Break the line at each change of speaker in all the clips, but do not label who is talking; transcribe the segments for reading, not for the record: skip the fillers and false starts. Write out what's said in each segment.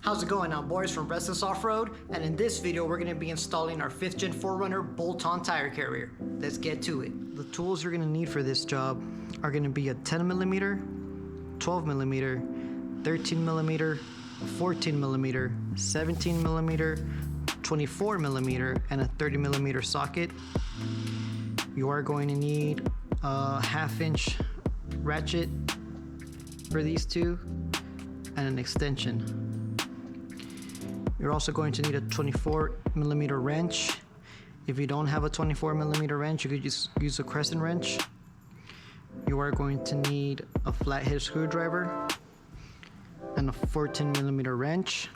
How's it going? I'm Boris from Restless Off-Road, and in this video we're going to be installing our 5th gen 4runner bolt-on tire carrier. Let's get to it. The tools you're going to need for this job are going to be a 10mm, 12mm, 13mm, 14mm, 17mm, 24mm, and a 30mm socket. You are going to need a 1/2 inch ratchet for these two and an extension. You're also going to need a 24mm wrench. If you don't have a 24mm wrench, you could just use a crescent wrench. You are going to need a flathead screwdriver and a 14mm wrench.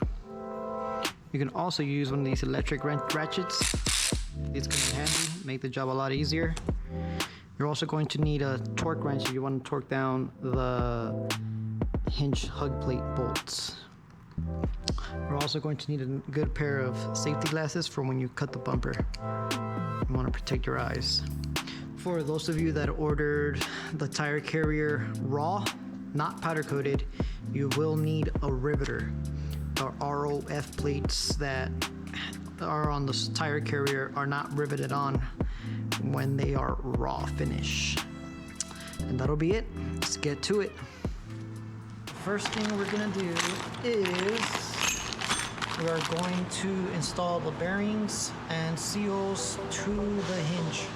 You can also use one of these electric ratchets. It's going to be handy, make the job a lot easier. You're also going to need a torque wrench if you want to torque down the hinge hug plate bolts. We're also going to need a good pair of safety glasses for when you cut the bumper. You want to protect your eyes. For those of you that ordered the tire carrier raw, not powder coated, you will need a riveter. The ROF plates that are on the tire carrier are not riveted on when they are raw finish. And that'll be it. Let's get to it. First thing we're gonna do is we are going to install the bearings and seals to the hinge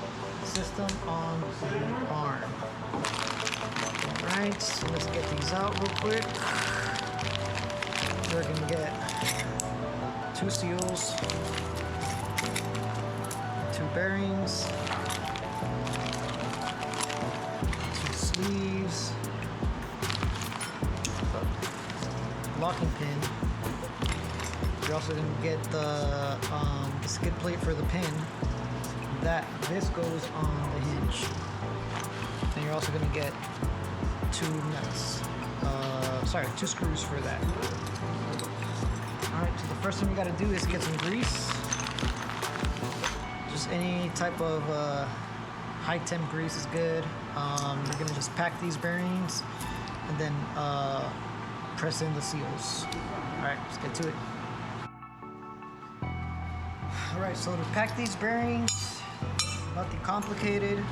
system on the barn. Alright, so let's get these out real quick. We're gonna get 2 seals, 2 bearings, 2 sleeves, locking pin. You're also going to get the skid plate for the pin. This goes on the hinge. And you're also going to get 2 nuts. 2 screws for that. Alright, so the first thing we got to do is get some grease. Just any type of high temp grease is good. We're going to just pack these bearings and then press in the seals. Alright, let's get to it. Alright, so to pack these bearings, nothing complicated.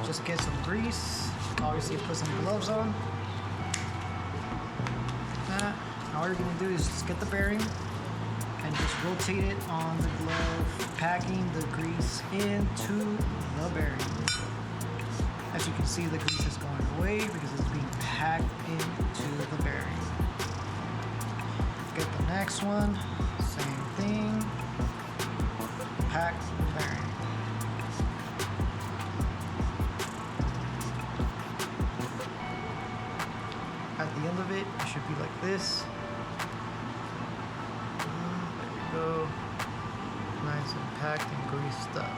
Just get some grease. Obviously put some gloves on. All you're going to do is just get the bearing and just rotate it on the glove, packing the grease into the bearing. As you can see, the grease is going away because it's being packed into the bearing. Get the next one, same thing, pack the bearing. At the end of it, it should be like this. There we go. Nice and packed and greased up.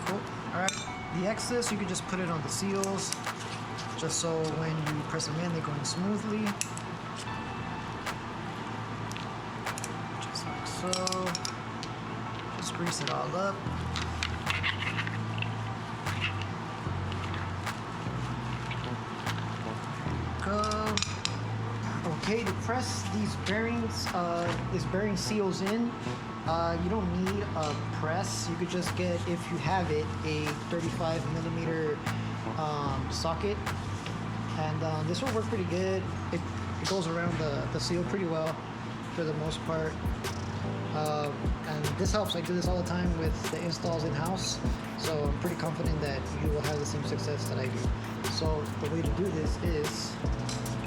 Cool. Alright. The excess, you can just put it on the seals, just so when you press them in, they're going smoothly. Just like so. Just grease it all up. Go. Okay, to press these bearings, this bearing seals in, you don't need a press. You could just get, if you have it, a 35mm socket, and this will work pretty good. It goes around the seal pretty well for the most part, and this helps. I do this all the time with the installs in-house, so I'm pretty confident that you will have the same success that I do. So the way to do this is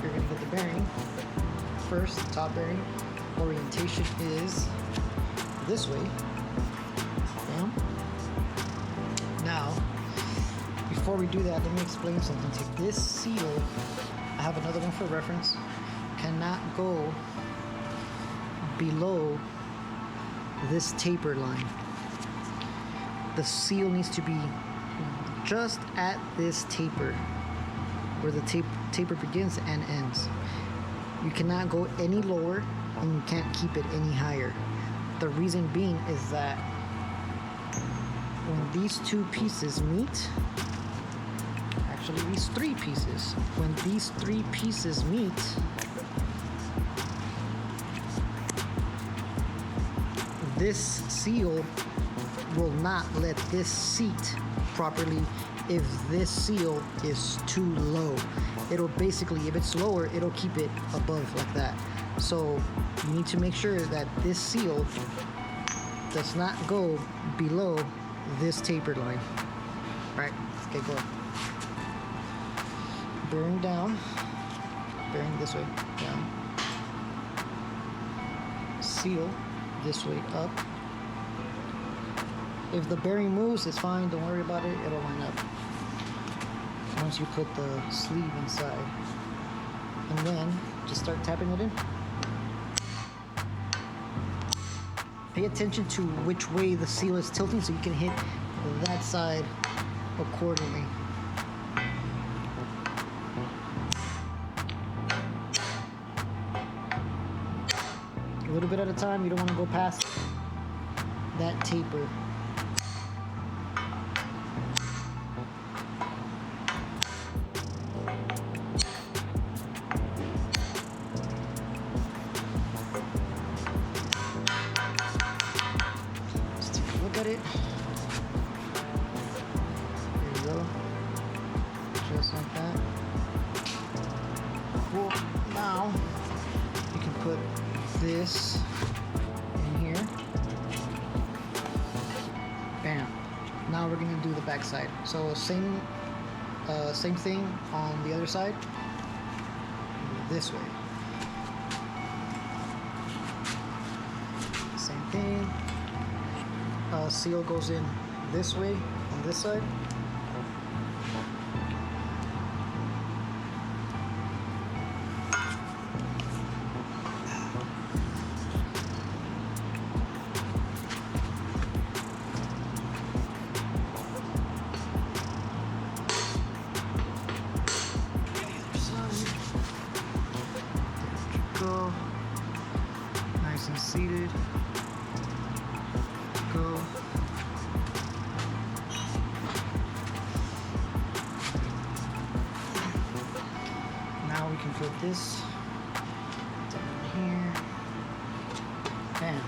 you're going to get the bearing first, top bearing. Orientation is this way. Down. Now, before we do that, let me explain something to you. This seal, I have another one for reference, cannot go below this taper line. The seal needs to be just at this taper, where the taper begins and ends. You cannot go any lower, and you can't keep it any higher. The reason being is that when these 2 pieces meet, actually these 3 pieces, when these 3 pieces meet, this seal will not let this seat properly if this seal is too low. It'll basically, if it's lower, it'll keep it above like that. So you need to make sure that this seal does not go below this tapered line. All right, let's get going. Bearing down, bearing this way, down. Seal this way up. If the bearing moves, it's fine, don't worry about it, it'll line up. Once you put the sleeve inside. And then, just start tapping it in. Pay attention to which way the seal is tilting so you can hit that side accordingly. A little bit at a time, you don't want to go past that taper. Let's take a look at it. There you go. Just like that. Cool. Now you can put this in here. Bam. Now we're gonna do the back side. So same thing on the other side. This way. Same thing. Seal goes in this way on this side. Go. Nice and seated. Go. Now we can put this down here. Bam.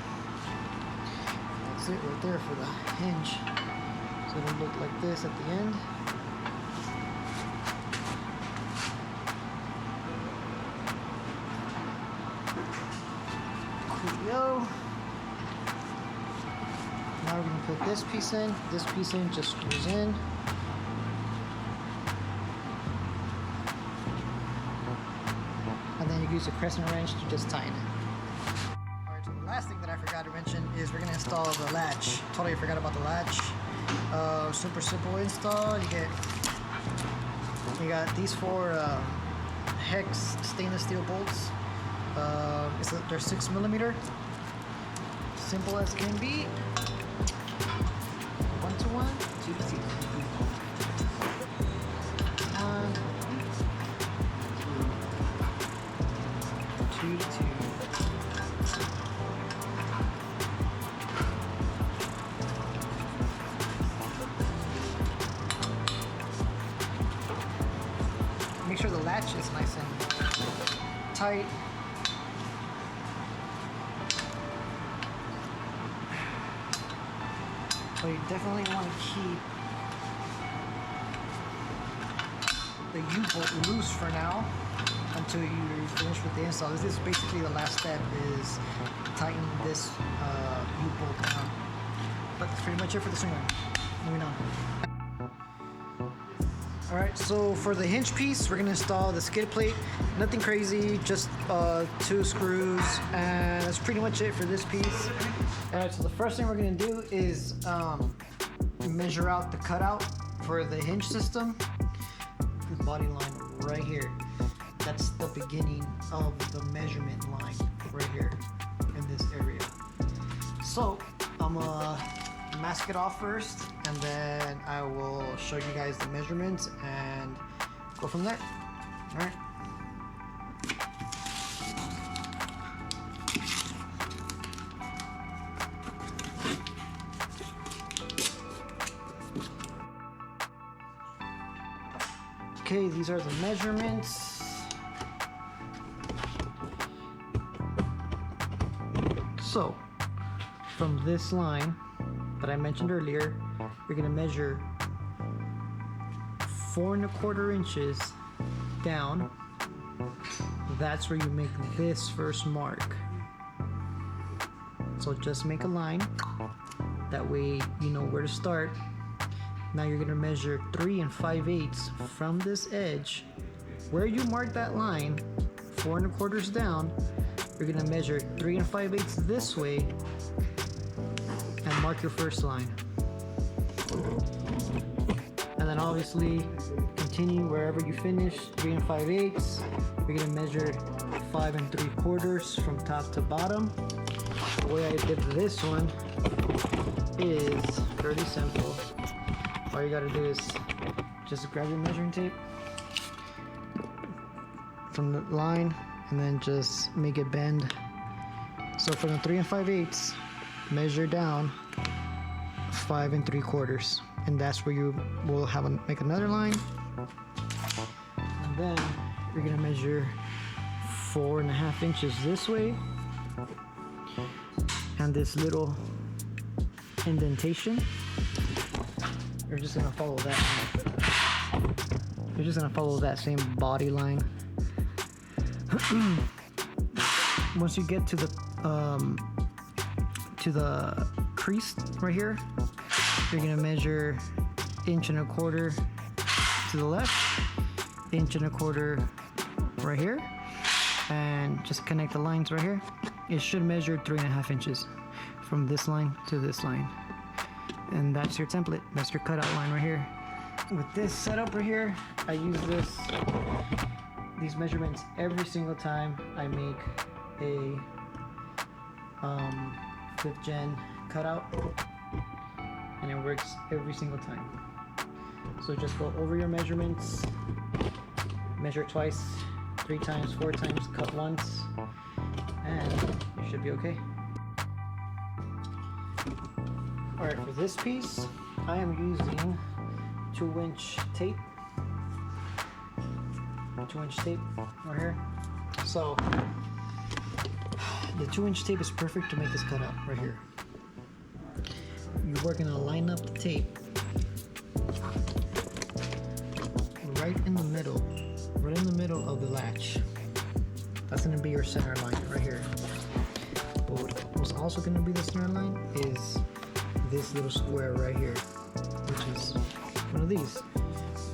That's it right there for the hinge. So it'll look like this at the end. Go. Now we're going to put this piece in. This piece in just screws in. And then you use a crescent wrench to just tighten it. Alright, so the last thing that I forgot to mention is we're going to install the latch. Totally forgot about the latch. Super simple install. You got these four hex stainless steel bolts. They're 6mm. Simple as can be. 1 to 1, 2 to 2. 1, 2 to 2. Make sure the latch is nice and tight. So you definitely want to keep the U-bolt loose for now until you finish with the install. This is basically the last step, is tighten this U-bolt down. But that's pretty much it for the swing arm. Moving on. Alright, so for the hinge piece, we're going to install the skid plate. Nothing crazy, just 2 screws, and that's pretty much it for this piece. Alright, so the first thing we're going to do is measure out the cutout for the hinge system. The body line right here. That's the beginning of the measurement line right here in this area. So I'm gonna mask it off first, and then I will show you guys the measurements and go from there. All right. Okay, these are the measurements. So from this line that I mentioned earlier, you're gonna measure 4¼ inches down. That's where you make this first mark. So just make a line. That way you know where to start. Now you're gonna measure 3 5/8 from this edge. Where you mark that line, 4¼ down, you're gonna measure 3 5/8 this way and mark your first line. And then obviously continue wherever you finish, 3 5/8. You're gonna measure 5 3/4 from top to bottom. The way I did this one is fairly simple. All you gotta do is just grab your measuring tape from the line and then just make it bend. So from the 3 5/8, measure down 5 3/4, and that's where you will make another line. And then you're gonna measure 4½ inches this way, and this little indentation, you're just gonna follow that. You're just gonna follow that same body line. Once you get to the crease right here, you're gonna measure 1¼ inch to the left, 1¼ inch right here, and just connect the lines right here. It should measure 3½ inches from this line to this line. And that's your template. That's your cutout line right here. With this setup right here, I use these measurements every single time I make a 5th gen cutout, and it works every single time. So just go over your measurements, measure twice, 3 times, 4 times, cut once, and you should be okay. Alright, for this piece, I am using 2-inch tape. 2-inch tape right here. So the 2-inch tape is perfect to make this cutout right here. We're gonna line up the tape right in the middle of the latch. That's gonna be your center line right here. But what's also gonna be the center line is this little square right here, which is one of these.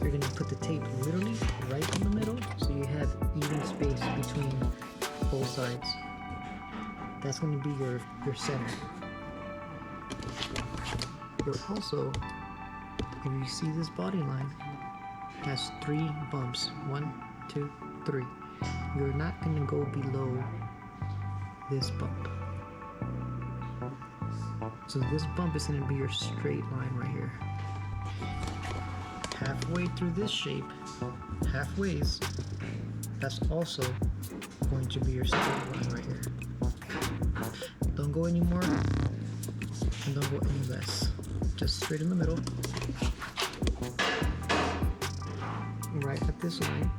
You're gonna put the tape literally right in the middle, so you have even space between both sides. That's gonna be your center. You're also, if you see this body line, has 3 bumps. 1, 2, 3. You're not gonna go below this bump. So this bump is gonna be your straight line right here. Halfway through this shape, halfways, that's also going to be your straight line right here. Don't go any more and don't go any less. Just straight in the middle. Right at this line,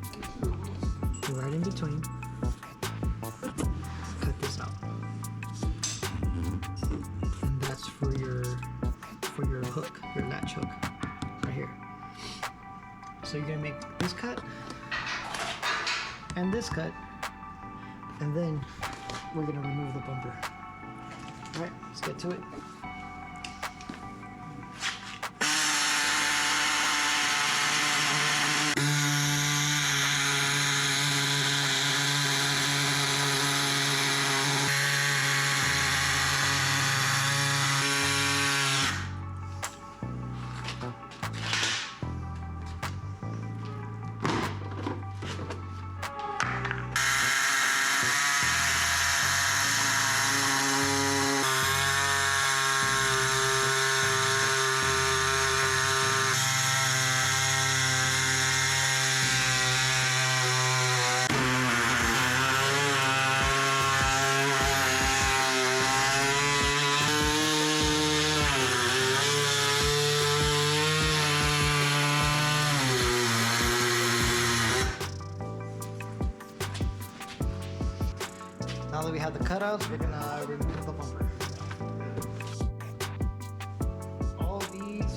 right in between. Cut this out. And that's for your hook, your latch hook, right here. So you're gonna make this cut and this cut, and then we're gonna remove the bumper. All right, let's get to it. Now that we have the cutouts, we're gonna remove the bumper.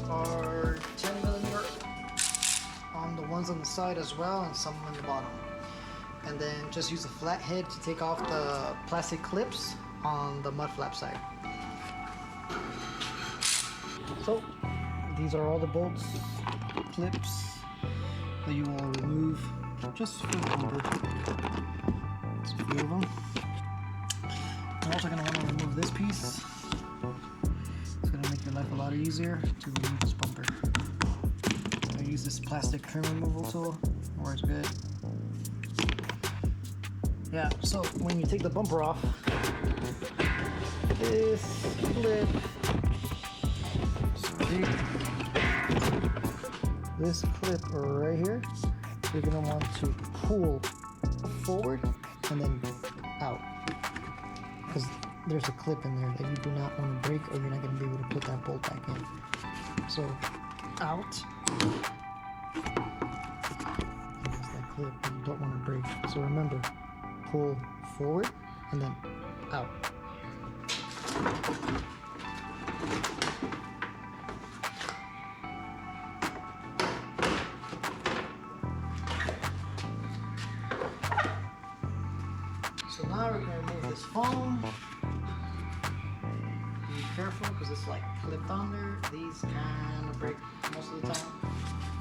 are 10 millimeter on the ones on the side as well, and some on the bottom. And then just use a flat head to take off the plastic clips on the mud flap side. So these are all the bolts, clips that you will remove just for the bumper. There's a few of them. You're also going to want to remove this piece. It's going to make your life a lot easier to remove this bumper. I use this plastic trim removal tool. It works good. Yeah, so when you take the bumper off, this clip, sorry, this clip right here, you're gonna want to pull forward and then out, because there's a clip in there that you do not want to break, or you're not gonna be able to put that bolt back in. So out. There's that clip that you don't want to break. So remember, pull forward and then out. So now we're going to remove this foam. Be careful because it's like clipped on there. These kind of break most of the time,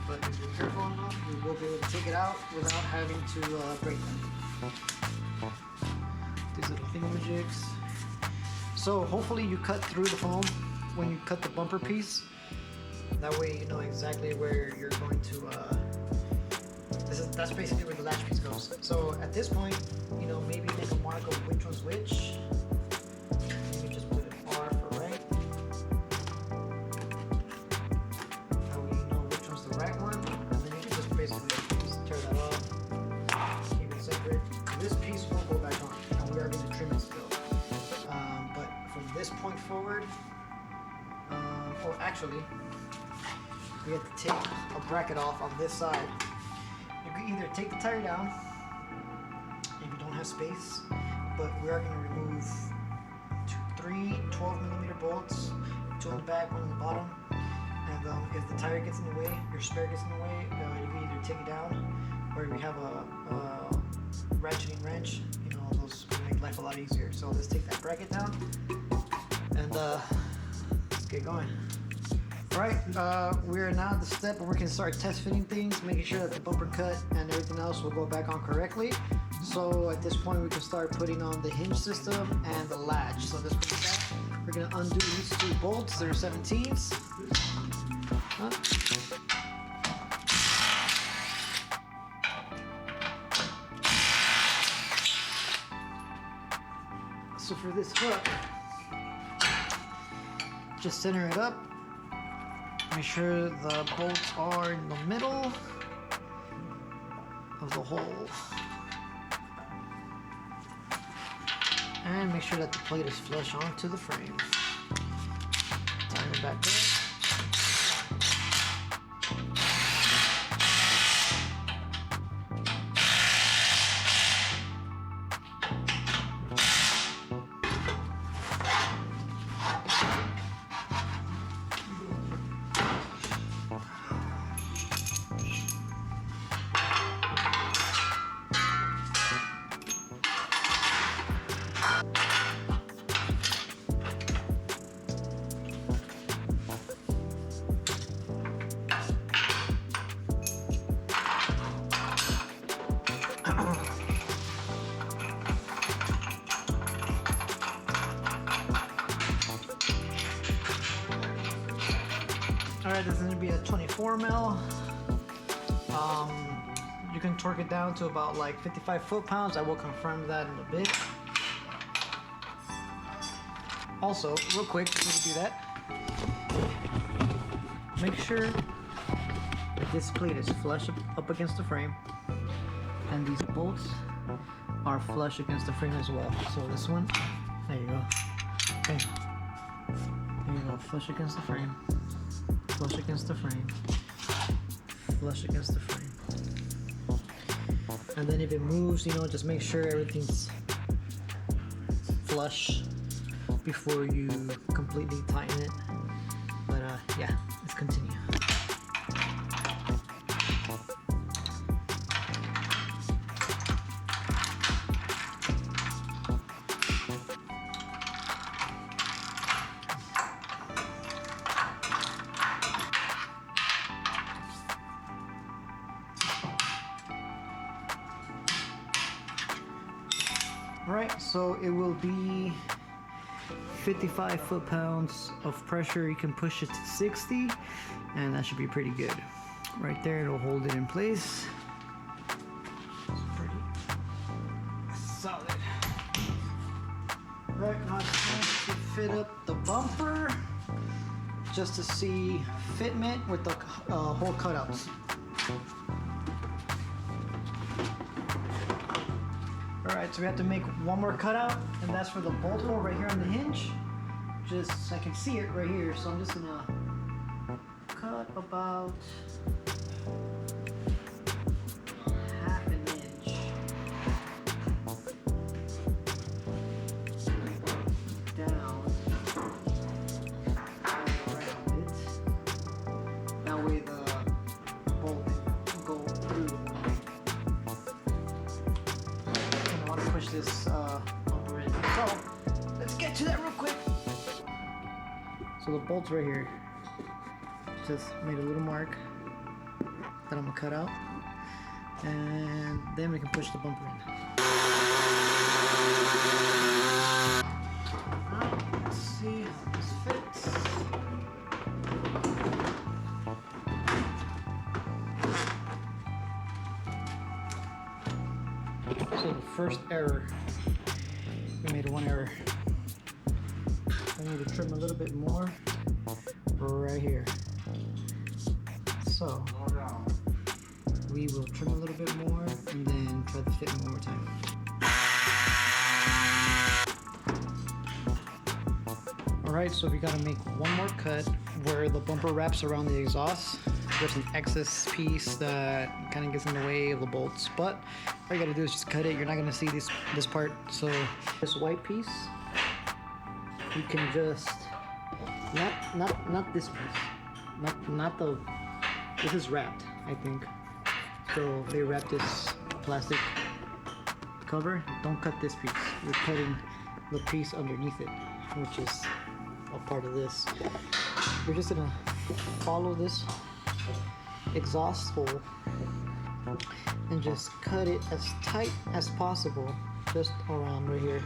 but if you're careful enough, you will be able to take it out without having to break them. These little thingamajigs. So hopefully you cut through the foam when you cut the bumper piece. That way you know exactly where you're going to. That's basically where the latch piece goes. So at this point, you know, maybe make a mark of which one's which. Maybe just put an R for right. That way you know which one's the right one, and then you can just basically tear that off. Keep it separate. This piece will go back on, and we are going to trim it still. But from this point forward, or actually, we have to take a bracket off on this side. You can either take the tire down if you don't have space, but we are going to remove 3 12mm bolts, 2 on the back, 1 on the bottom. And if the tire gets in the way, your spare gets in the way, you can either take it down, or we have a ratcheting wrench. You know, those make life a lot easier. So let's take that bracket down and let's get going. Alright, we're now at the step where we can start test fitting things, making sure that the bumper cut and everything else will go back on correctly. So at this point we can start putting on the hinge system and the latch. So let's put that. We're going to undo these 2 bolts, they're 17s. So for this hook, just center it up. Make sure the bolts are in the middle of the hole. And make sure that the plate is flush onto the frame. Tighten it back there. Alright, this is going to be a 24 mil. You can torque it down to about like 55 foot-pounds. I will confirm that in a bit. Also, real quick, before we do that, make sure that this plate is flush up against the frame, and these bolts are flush against the frame as well. So this one, there you go. Okay. There you go, flush against the frame. Flush against the frame, flush against the frame. And then if it moves, you know, just make sure everything's flush before you completely tighten it. But yeah, let's continue. Alright, so it will be 55 foot-pounds of pressure. You can push it to 60, and that should be pretty good. Right there, it'll hold it in place. It's pretty solid. Right, now it's time to fit up the bumper, just to see fitment with the hole cutouts. Alright, so we have to make one more cutout, and that's for the bolt hole right here on the hinge. Just, I can see it right here, so I'm just gonna cut about half an inch down around it. That way the bolt can go through. I want to push this bumper in. So, let's get to that real quick. So the bolt's right here. Just made a little mark that I'm gonna cut out, and then we can push the bumper in. Alright, let's see how this fits. So the first error, we made one error. I need to trim a little bit more right here. So we will trim a little bit more and then try to fit one more time. Alright, so we gotta make one more cut where the bumper wraps around the exhaust. There's an excess piece that kind of gets in the way of the bolts, but all you gotta do is just cut it. You're not gonna see this part. So this white piece, you can just not this piece, not the. This is wrapped, I think. So they wrap this plastic cover. Don't cut this piece. You're cutting the piece underneath it, which is a part of this. You're just gonna follow this exhaust hole and just cut it as tight as possible, just around right here,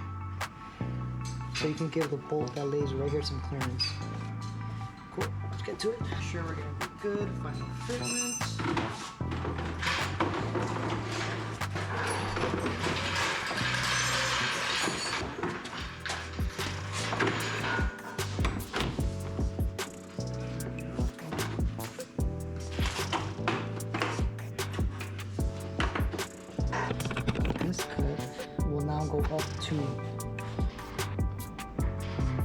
so you can give the bolt that lays right here some clearance. Cool, let's get to it. Sure, we're gonna be good. Final fitment. This cut will now go up to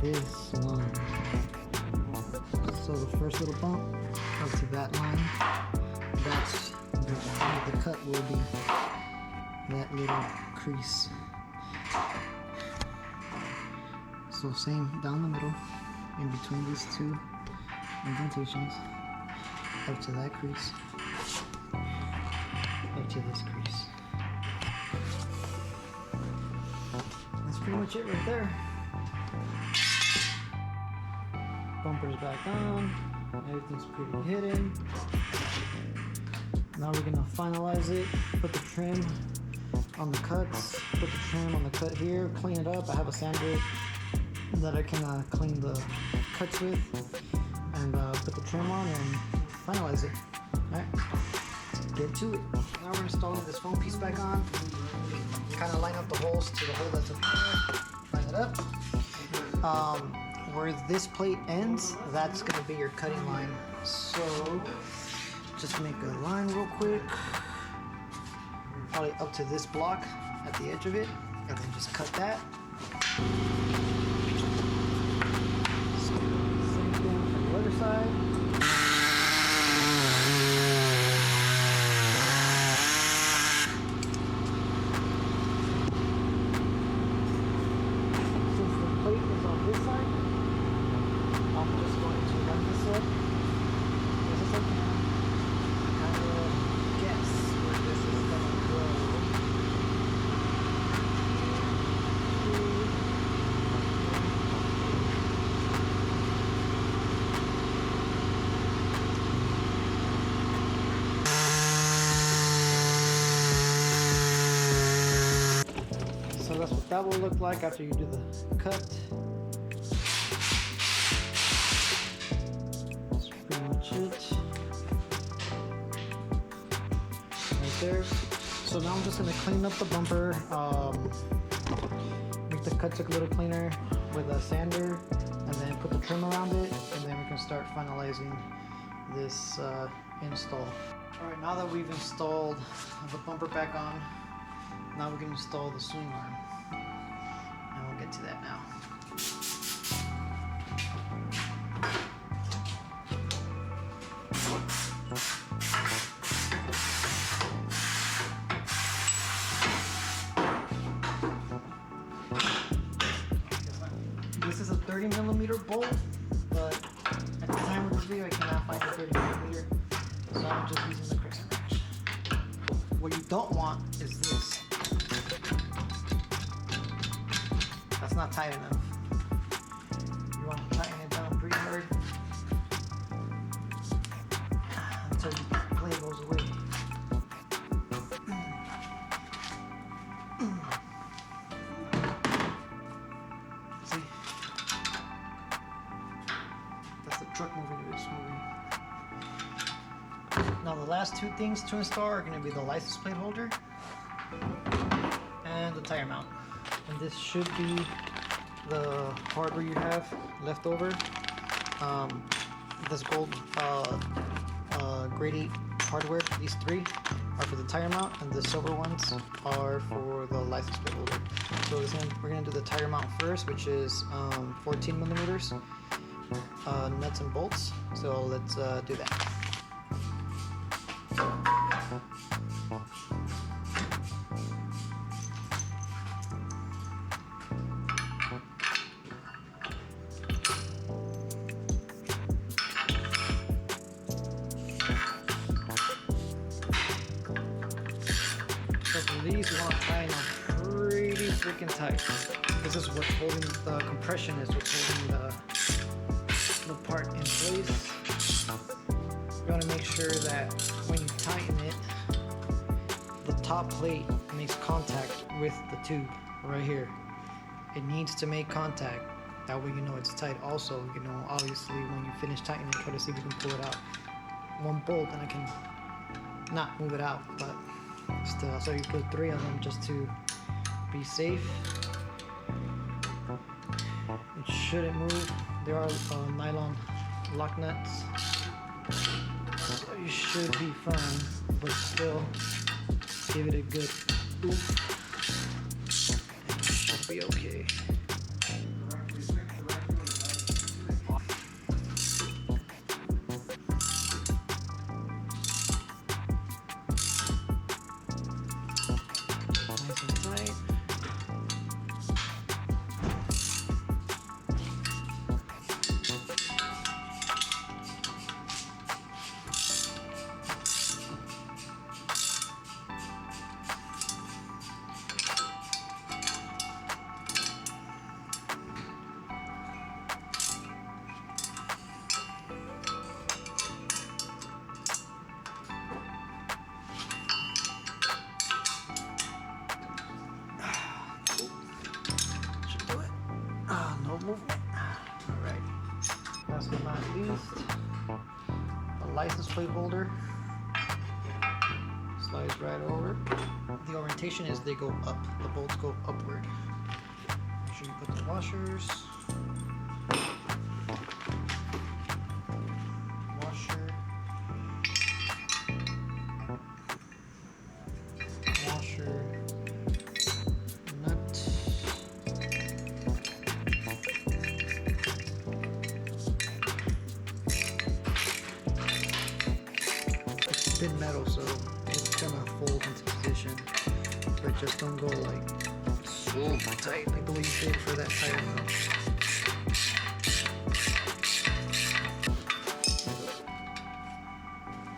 this line. So the first little bump up to that line, that's the cut will be that little crease. So same down the middle, in between these two indentations, up to that crease, up to this crease. That's pretty much it right there. Bumper's back on, everything's pretty hidden. Now we're gonna finalize it, put the trim on the cuts, put the trim on the cut here, clean it up. I have a sander that I can clean the cuts with, and put the trim on and finalize it. Alright, let's get to it. Now we're installing this foam piece back on. Kind of line up the holes to the hole that's up here, line it up. Where this plate ends, that's gonna be your cutting line. So just make a line real quick, probably up to this block at the edge of it, and then just cut that. Same thing from the other side. Since the plate is on this side, I'm just going to run this that will look like after you do the cut. That's pretty much it. Right there. So now I'm just gonna clean up the bumper, make the cuts look a little cleaner with a sander, and then put the trim around it, and then we can start finalizing this install. Alright, now that we've installed the bumper back on, now we can install the swing arm. And we'll get to that now. This is a 30mm bolt, but at the time of this video I cannot find a 30mm, so I'm just using the Chris wrench. What you don't want is this. That's not tight enough. You want to tighten it down pretty hard until the blade goes away. See? That's the truck moving, it's moving. Now the last two things to install are going to be the license plate holder and the tire mount. And this should be the hardware you have left over. This gold grade 8 hardware, these three are for the tire mount, and the silver ones are for the license plate holder. So we're going to do the tire mount first, which is 14mm nuts and bolts. So let's do that. These you want to tie them pretty freaking tight. This is what's holding the compression, is what's holding the part in place. You want to make sure that when you tighten it, the top plate makes contact with the tube right here. It needs to make contact. That way you know it's tight. Also, you know, obviously when you finish tightening, try to see if you can pull it out. One bolt and I can not move it out, but still, so you put 3 of them just to be safe. It shouldn't move. There are nylon lock nuts, so you should be fine, but still give it a good oof and you should be okay. Movement. Alright, last but not least, the license plate holder slides right over. The orientation is they go up, the bolts go upward. Make sure you put the washers. Washer. Nut. Thin metal, so it's gonna fold into position, but just don't go like super tight like the way you did for that tire mount.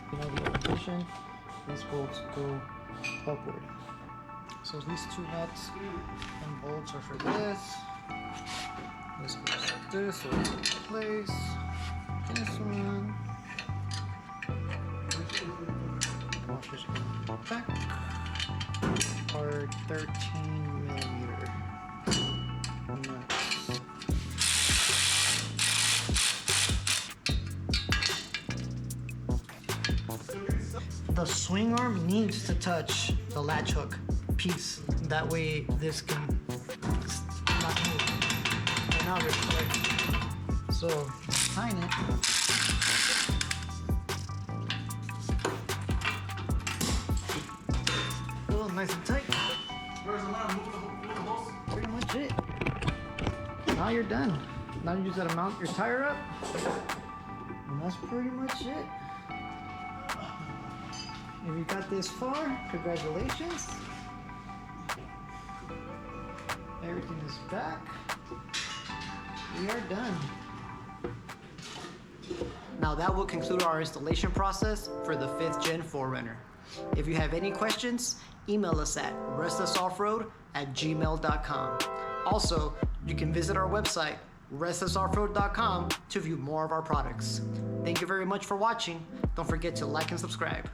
You know the orientation, these bolts go upward. So these 2 nuts and bolts are for this. This goes like this, so it's in place. This one. Washers go back. Are 13mm. the swing arm needs to touch the latch hook piece. That way this can not move. And now there's play. So tighten it. Oh, nice and tight. Pretty much it. Now you're done. Now you just gotta mount your tire up. And that's pretty much it. If you got this far, congratulations. Everything is back. We are done. Now that will conclude our installation process for the 5th Gen 4runner. If you have any questions, email us at restlessoffroad@gmail.com. Also, you can visit our website, restlessoffroad.com, to view more of our products. Thank you very much for watching. Don't forget to like and subscribe.